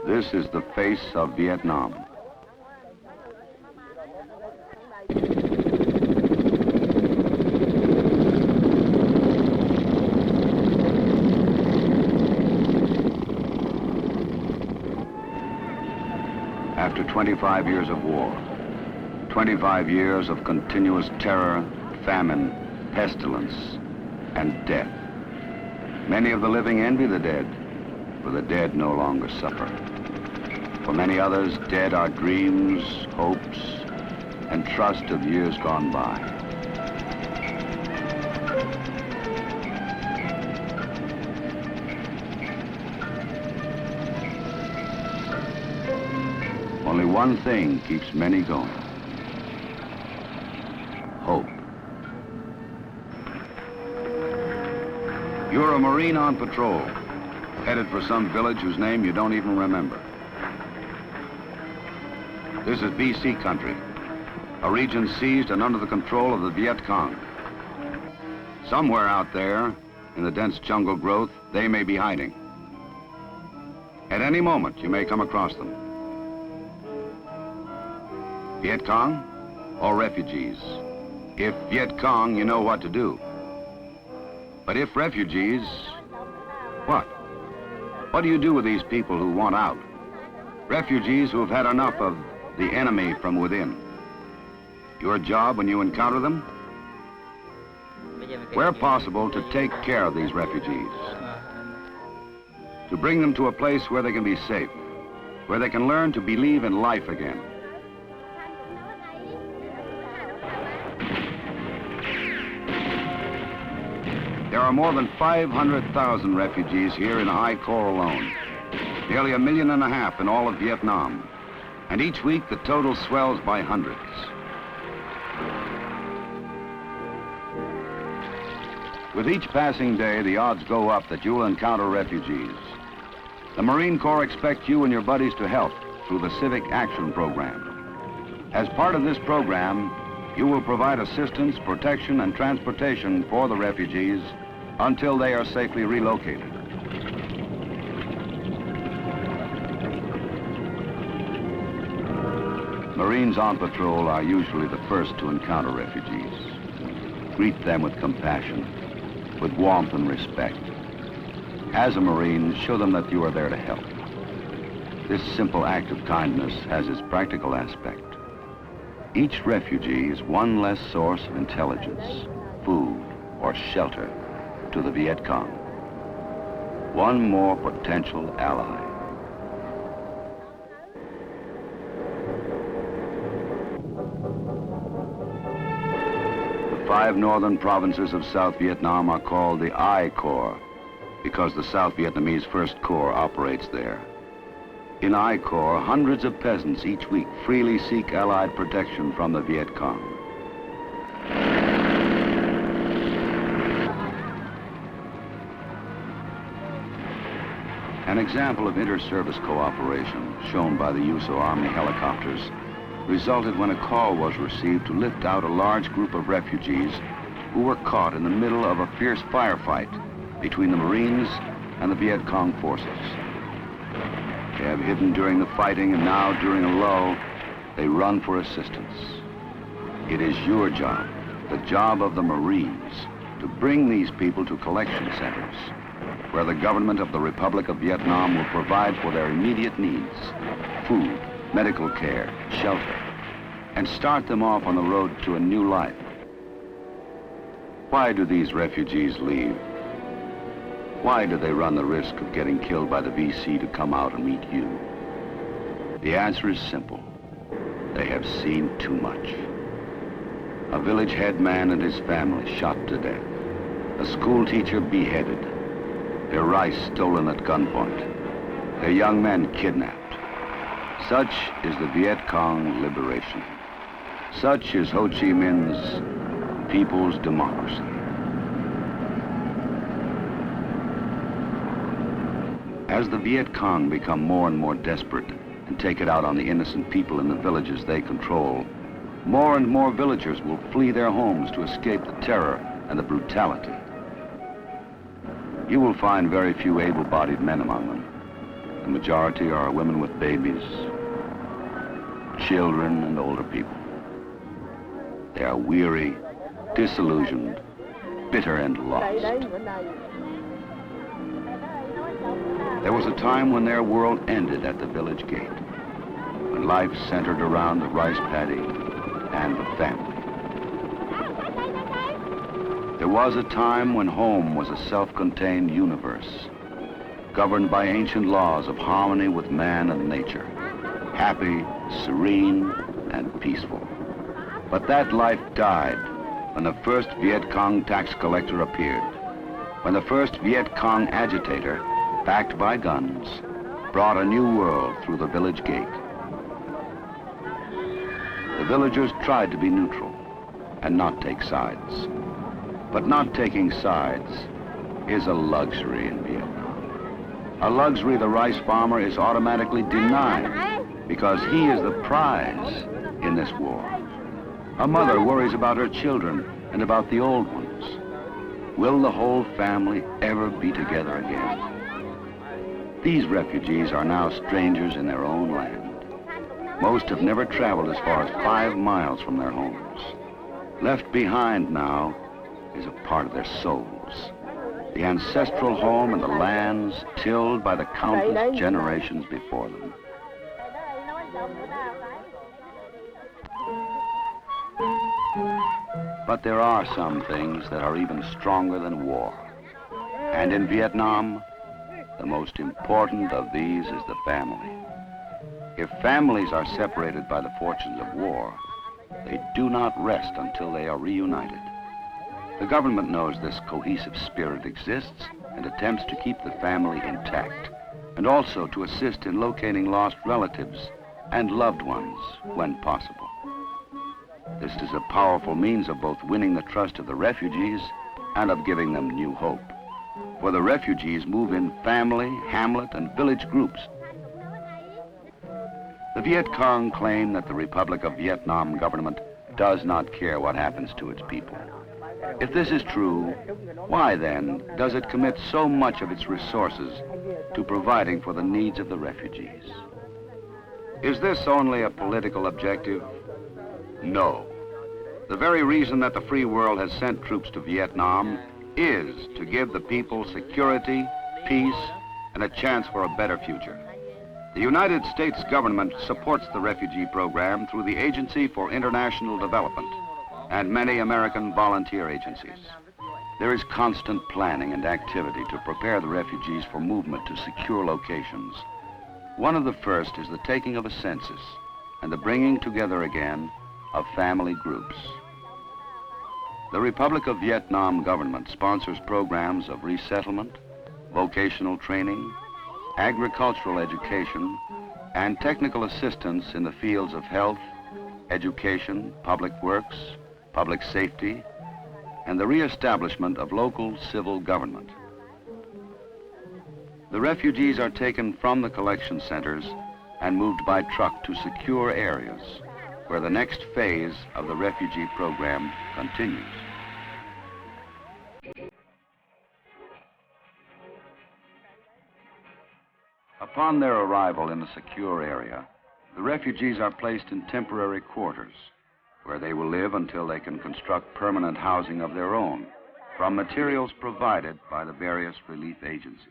This is the face of Vietnam. After 25 years of war, 25 years of continuous terror, famine, pestilence, and death, many of the living envy the dead, for the dead no longer suffer. For many others, dead are dreams, hopes, and trust of years gone by. Only one thing keeps many going: hope. You're a Marine on patrol, headed for some village whose name you don't even remember. This is BC country, a region seized and under the control of the Viet Cong. Somewhere out there, in the dense jungle growth, they may be hiding. At any moment, you may come across them. Viet Cong or refugees? If Viet Cong, you know what to do. But if refugees, what? What do you do with these people who want out? Refugees who have had enough of the enemy from within. Your job when you encounter them? Where possible, to take care of these refugees. To bring them to a place where they can be safe, where they can learn to believe in life again. There are more than 500,000 refugees here in I Corps alone. Nearly 1.5 million in all of Vietnam. And each week the total swells by hundreds. With each passing day, the odds go up that you will encounter refugees. The Marine Corps expects you and your buddies to help through the Civic Action Program. As part of this program, you will provide assistance, protection, and transportation for the refugees until they are safely relocated. Marines on patrol are usually the first to encounter refugees. Greet them with compassion, with warmth and respect. As a Marine, show them that you are there to help. This simple act of kindness has its practical aspect. Each refugee is one less source of intelligence, food, or shelter to the Viet Cong. One more potential ally. The 5 northern provinces of South Vietnam are called the I Corps because the South Vietnamese First Corps operates there. In I Corps, hundreds of peasants each week freely seek Allied protection from the Viet Cong. An example of inter-service cooperation shown by the use of Army helicopters resulted when a call was received to lift out a large group of refugees who were caught in the middle of a fierce firefight between the Marines and the Viet Cong forces. They have hidden during the fighting, and now, during a lull, they run for assistance. It is your job, the job of the Marines, to bring these people to collection centers, where the government of the Republic of Vietnam will provide for their immediate needs, food, medical care, shelter, and start them off on the road to a new life. Why do these refugees leave? Why do they run the risk of getting killed by the VC to come out and meet you? The answer is simple. They have seen too much. A village headman and his family shot to death. A school teacher beheaded. Their rice stolen at gunpoint. Their young men kidnapped. Such is the Viet Cong liberation. Such is Ho Chi Minh's people's democracy. As the Viet Cong become more and more desperate and take it out on the innocent people in the villages they control, more and more villagers will flee their homes to escape the terror and the brutality. You will find very few able-bodied men among them. The The majority are women with babies, children, and older people. They are weary, disillusioned, bitter, and lost. There was a time when their world ended at the village gate, when life centered around the rice paddy and the family. There was a time when home was a self-contained universe, governed by ancient laws of harmony with man and nature, happy, serene, and peaceful. But that life died when the first Viet Cong tax collector appeared, when the first Viet Cong agitator, backed by guns, brought a new world through the village gate. The villagers tried to be neutral and not take sides. But not taking sides is a luxury in Vietnam. A luxury the rice farmer is automatically denied because he is the prize in this war. A mother worries about her children and about the old ones. Will the whole family ever be together again? These refugees are now strangers in their own land. Most have never traveled as far as 5 miles from their homes. Left behind now is a part of their souls. The ancestral home and the lands tilled by the countless generations before them. But there are some things that are even stronger than war. And in Vietnam, the most important of these is the family. If families are separated by the fortunes of war, they do not rest until they are reunited. The government knows this cohesive spirit exists and attempts to keep the family intact, and also to assist in locating lost relatives and loved ones when possible. This is a powerful means of both winning the trust of the refugees and of giving them new hope. For the refugees move in family, hamlet, and village groups. The Viet Cong claim that the Republic of Vietnam government does not care what happens to its people. If this is true, why then does it commit so much of its resources to providing for the needs of the refugees? Is this only a political objective? No. The very reason that the free world has sent troops to Vietnam is to give the people security, peace, and a chance for a better future. The United States government supports the refugee program through the Agency for International Development and many American volunteer agencies. There is constant planning and activity to prepare the refugees for movement to secure locations. One of the first is the taking of a census and the bringing together again of family groups. The Republic of Vietnam government sponsors programs of resettlement, vocational training, agricultural education, and technical assistance in the fields of health, education, public works, public safety, and the reestablishment of local civil government. The refugees are taken from the collection centers and moved by truck to secure areas where the next phase of the refugee program continues. Upon their arrival in the secure area, the refugees are placed in temporary quarters where they will live until they can construct permanent housing of their own from materials provided by the various relief agencies.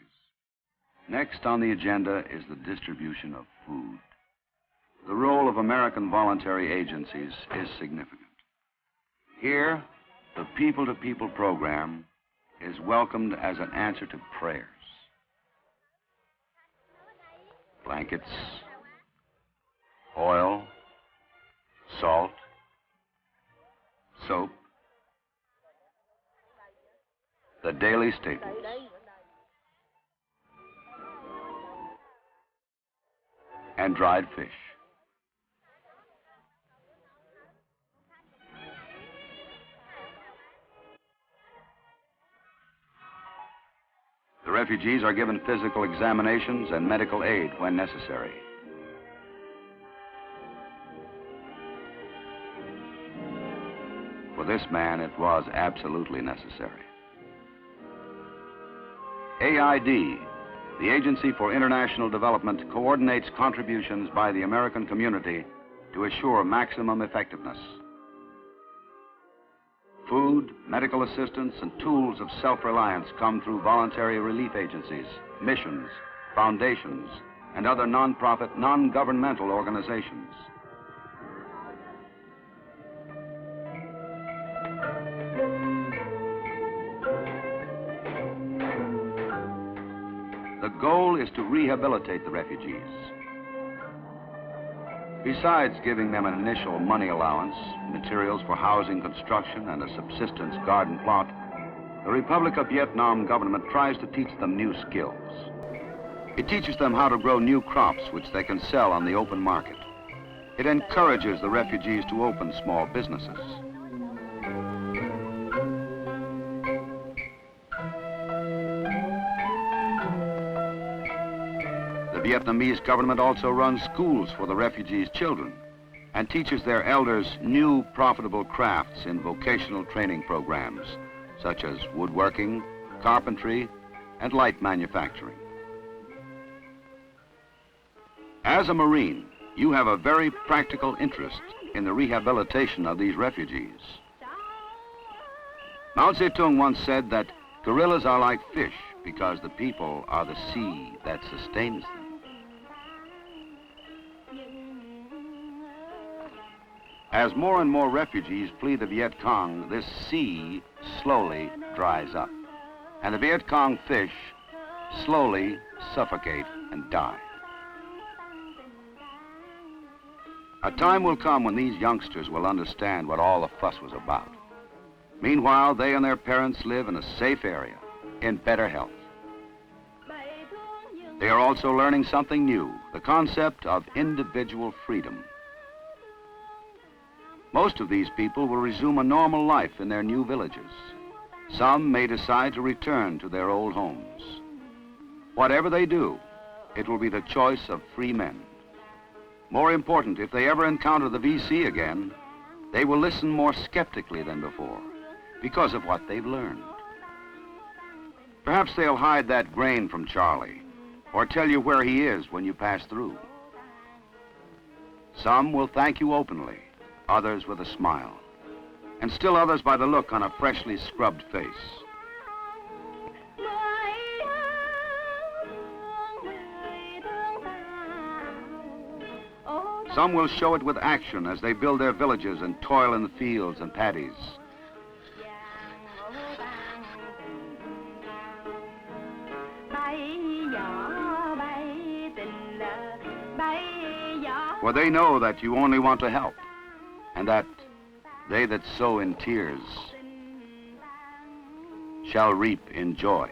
Next on the agenda is the distribution of food. The role of American voluntary agencies is significant. Here, the people-to-people program is welcomed as an answer to prayers. Blankets, oil, salt, soap, the daily staples. And dried fish. The refugees are given physical examinations and medical aid when necessary. For this man, it was absolutely necessary. AID the Agency for International Development coordinates contributions by the American community to assure maximum effectiveness. Food, medical assistance, and tools of self-reliance come through voluntary relief agencies, missions, foundations, and other non-profit, non-governmental organizations. The goal is to rehabilitate the refugees. Besides giving them an initial money allowance, materials for housing construction, and a subsistence garden plot, the Republic of Vietnam government tries to teach them new skills. It teaches them how to grow new crops which they can sell on the open market. It encourages the refugees to open small businesses. The Vietnamese government also runs schools for the refugees' children and teaches their elders new profitable crafts in vocational training programs, such as woodworking, carpentry, and light manufacturing. As a Marine, you have a very practical interest in the rehabilitation of these refugees. Mao Zedong once said that guerrillas are like fish because the people are the sea that sustains them. As more and more refugees flee the Viet Cong, this sea slowly dries up, and the Viet Cong fish slowly suffocate and die. A time will come when these youngsters will understand what all the fuss was about. Meanwhile, they and their parents live in a safe area, in better health. They are also learning something new, the concept of individual freedom. Most of these people will resume a normal life in their new villages. Some may decide to return to their old homes. Whatever they do, it will be the choice of free men. More important, if they ever encounter the VC again, they will listen more skeptically than before because of what they've learned. Perhaps they'll hide that grain from Charlie or tell you where he is when you pass through. Some will thank you openly, others with a smile, and still others by the look on a freshly scrubbed face. Some will show it with action as they build their villages and toil in the fields and paddies. For they know that you only want to help, and that they that sow in tears shall reap in joy.